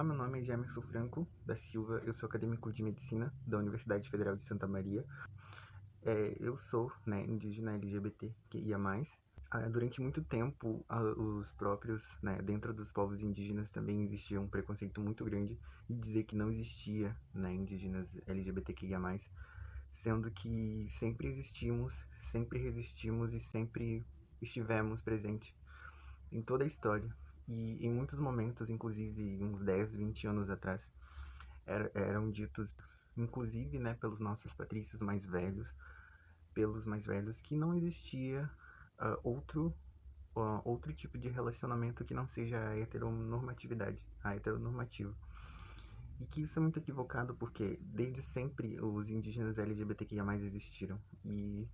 Olá, meu nome é Jamerson Franco da Silva, eu sou acadêmico de medicina da Universidade Federal de Santa Maria. Eu sou, indígena LGBTQIA+. Durante muito tempo, os próprios, dentro dos povos indígenas também existia um preconceito muito grande de dizer que não existia, indígenas LGBTQIA+, sendo que sempre existimos, sempre resistimos e sempre estivemos presentes em toda a história. E em muitos momentos, inclusive uns 10, 20 anos atrás, eram ditos, inclusive, pelos nossos patrícios mais velhos, pelos mais velhos, que não existia outro tipo de relacionamento que não seja a heteronormatividade, a heteronormativa. E que isso é muito equivocado porque desde sempre os indígenas LGBTQIA+ existiram e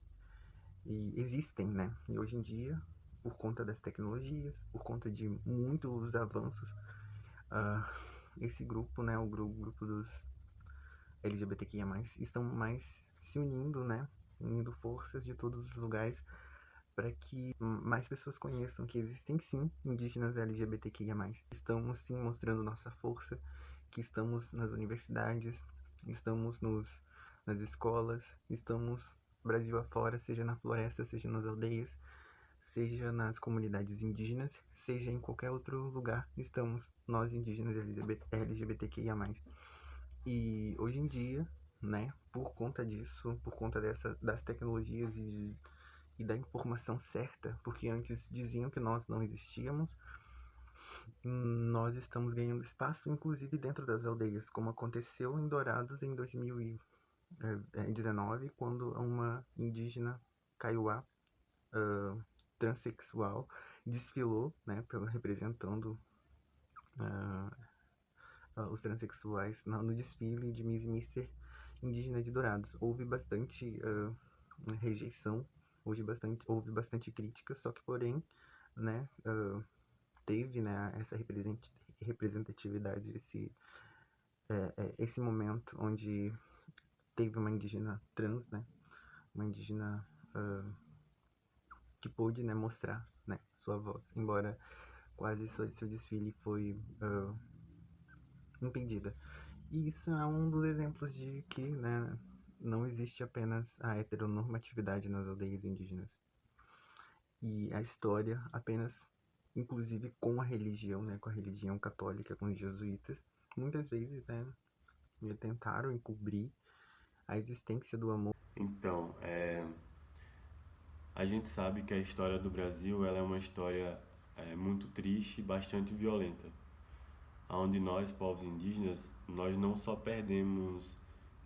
existem, E hoje em dia, por conta das tecnologias, por conta de muitos avanços, esse grupo, o grupo dos LGBTQIA+, estão mais se unindo, unindo forças de todos os lugares para que mais pessoas conheçam que existem sim indígenas LGBTQIA+. Estamos sim mostrando nossa força, que estamos nas universidades, estamos nas escolas, estamos Brasil afora, seja na floresta, seja nas aldeias, seja nas comunidades indígenas, seja em qualquer outro lugar, estamos nós indígenas LGBTQIA+. E hoje em dia, por conta disso, por conta das tecnologias e da informação certa, porque antes diziam que nós não existíamos, nós estamos ganhando espaço, inclusive dentro das aldeias, como aconteceu em Dourados em 2019, quando uma indígena kaiowá transexual desfilou, representando os transexuais no desfile de Miss e Mister indígena de Dourados. Houve bastante rejeição, houve bastante crítica, só que porém, teve essa representatividade, esse momento onde teve uma indígena trans, uma indígena que pôde mostrar sua voz, embora quase seu desfile foi impedida. E isso é um dos exemplos de que não existe apenas a heteronormatividade nas aldeias indígenas. E a história apenas, inclusive com a religião, com a religião católica, com os jesuítas, muitas vezes tentaram encobrir a existência do amor. Então, a gente sabe que a história do Brasil ela é uma história muito triste e bastante violenta, onde nós, povos indígenas, nós não só perdemos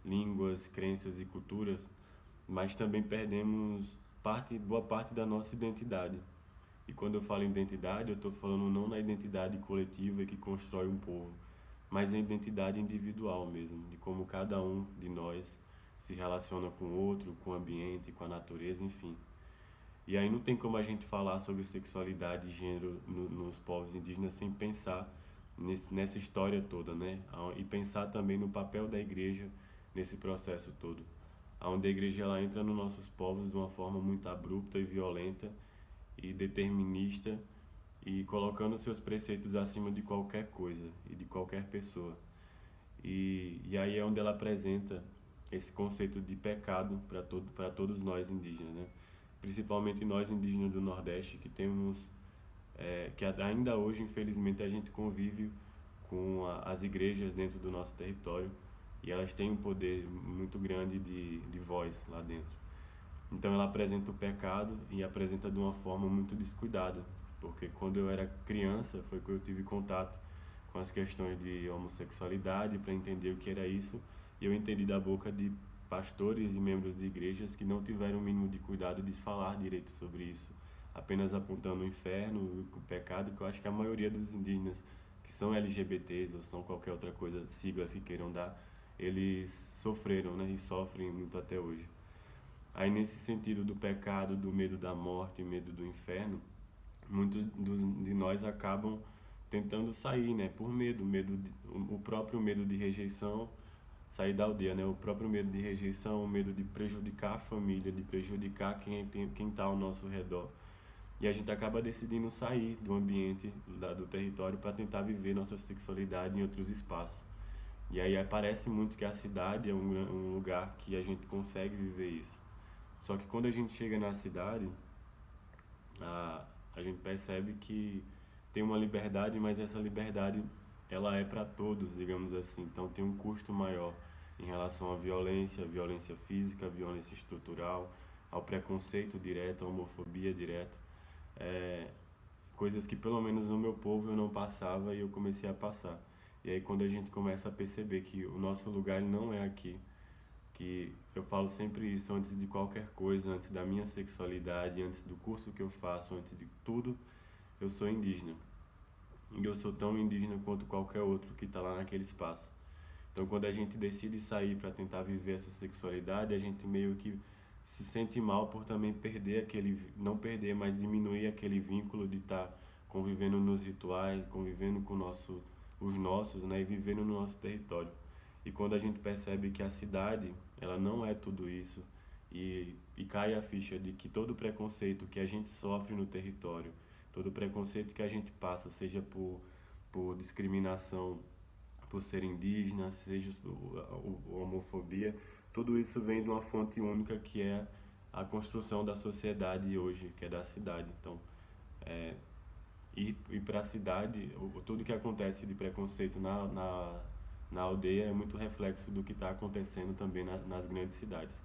línguas, crenças e culturas, mas também perdemos boa parte da nossa identidade. E quando eu falo identidade, eu estou falando não na identidade coletiva que constrói um povo, mas na identidade individual mesmo, de como cada um de nós se relaciona com o outro, com o ambiente, com a natureza, enfim. E aí não tem como a gente falar sobre sexualidade e gênero nos povos indígenas sem pensar nessa história toda, né? E pensar também no papel da igreja nesse processo todo. Onde a igreja ela entra nos nossos povos de uma forma muito abrupta e violenta e determinista e colocando seus preceitos acima de qualquer coisa e de qualquer pessoa. E aí é onde ela apresenta esse conceito de pecado para todos nós indígenas, né? Principalmente nós indígenas do Nordeste que temos que ainda hoje infelizmente a gente convive com as igrejas dentro do nosso território e elas têm um poder muito grande de voz lá dentro. Então ela apresenta o pecado e apresenta de uma forma muito descuidada, porque quando eu era criança foi que eu tive contato com as questões de homossexualidade para entender o que era isso, e eu entendi da boca de pastores e membros de igrejas que não tiveram o mínimo de cuidado de falar direito sobre isso, apenas apontando o inferno, o pecado, que eu acho que a maioria dos indígenas que são LGBTs ou são qualquer outra coisa, siglas que queiram dar, eles sofreram, né, e sofrem muito até hoje. Aí nesse sentido do pecado, do medo da morte, medo do inferno, muitos de nós acabam tentando sair, né, por o próprio medo de rejeição, sair da aldeia, né, o próprio medo de rejeição, o medo de prejudicar a família, de prejudicar quem está ao nosso redor. e a gente acaba decidindo sair do ambiente, do território, para tentar viver nossa sexualidade em outros espaços. E aí parece muito que a cidade é um lugar que a gente consegue viver isso. Só que quando a gente chega na cidade, a gente percebe que tem uma liberdade, mas essa liberdade ela é para todos, digamos assim. Então tem um custo maior em relação à violência física, violência estrutural, ao preconceito direto, à homofobia direto. É, coisas que pelo menos no meu povo eu não passava e eu comecei a passar. E aí quando a gente começa a perceber que o nosso lugar ele não é aqui, que eu falo sempre isso antes de qualquer coisa, antes da minha sexualidade, antes do curso que eu faço, antes de tudo, eu sou indígena. E eu sou tão indígena quanto qualquer outro que está lá naquele espaço. Então quando a gente decide sair para tentar viver essa sexualidade, a gente meio que se sente mal por também perder aquele, não perder, mas diminuir aquele vínculo de estar convivendo nos rituais, convivendo com os nossos, né, e vivendo no nosso território. E quando a gente percebe que a cidade, ela não é tudo isso, e cai a ficha de que todo preconceito que a gente sofre no território, todo preconceito que a gente passa, seja por discriminação por ser indígena, seja a homofobia, tudo isso vem de uma fonte única que é a construção da sociedade hoje, que é da cidade. Então, ir para a cidade, tudo que acontece de preconceito na aldeia é muito reflexo do que está acontecendo também nas grandes cidades.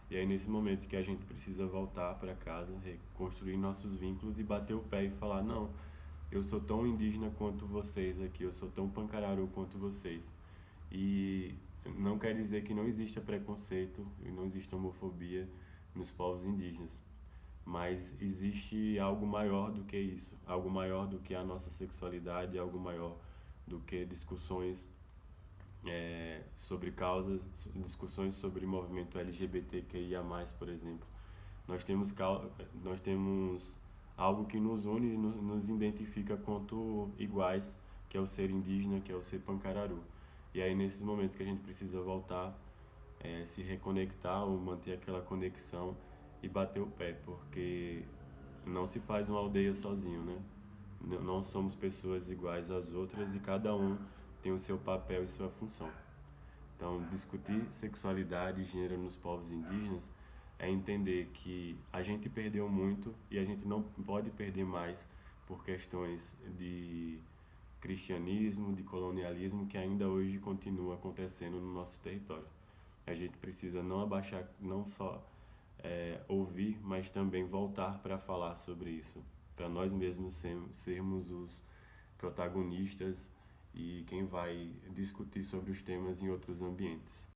E aí nesse momento que a gente precisa voltar para casa, reconstruir nossos vínculos e bater o pé e falar, não, eu sou tão indígena quanto vocês aqui, eu sou tão pancararu quanto vocês. E não quer dizer que não exista preconceito e não exista homofobia nos povos indígenas, mas existe algo maior do que isso, algo maior do que a nossa sexualidade, algo maior do que discussões sobre causas, discussões sobre movimento LGBTQIA+, por exemplo. Nós temos algo que nos une e nos identifica quanto iguais, que é o ser indígena, que é o ser pancararu. E aí nesses momentos que a gente precisa voltar, se reconectar ou manter aquela conexão e bater o pé, porque não se faz uma aldeia sozinho, né? Não somos pessoas iguais às outras e cada um tem o seu papel e sua função. Então, discutir sexualidade e gênero nos povos indígenas é entender que a gente perdeu muito e a gente não pode perder mais por questões de cristianismo, de colonialismo, que ainda hoje continua acontecendo no nosso território. A gente precisa não abaixar, não só ouvir, mas também voltar para falar sobre isso, para nós mesmos sermos os protagonistas e quem vai discutir sobre os temas em outros ambientes.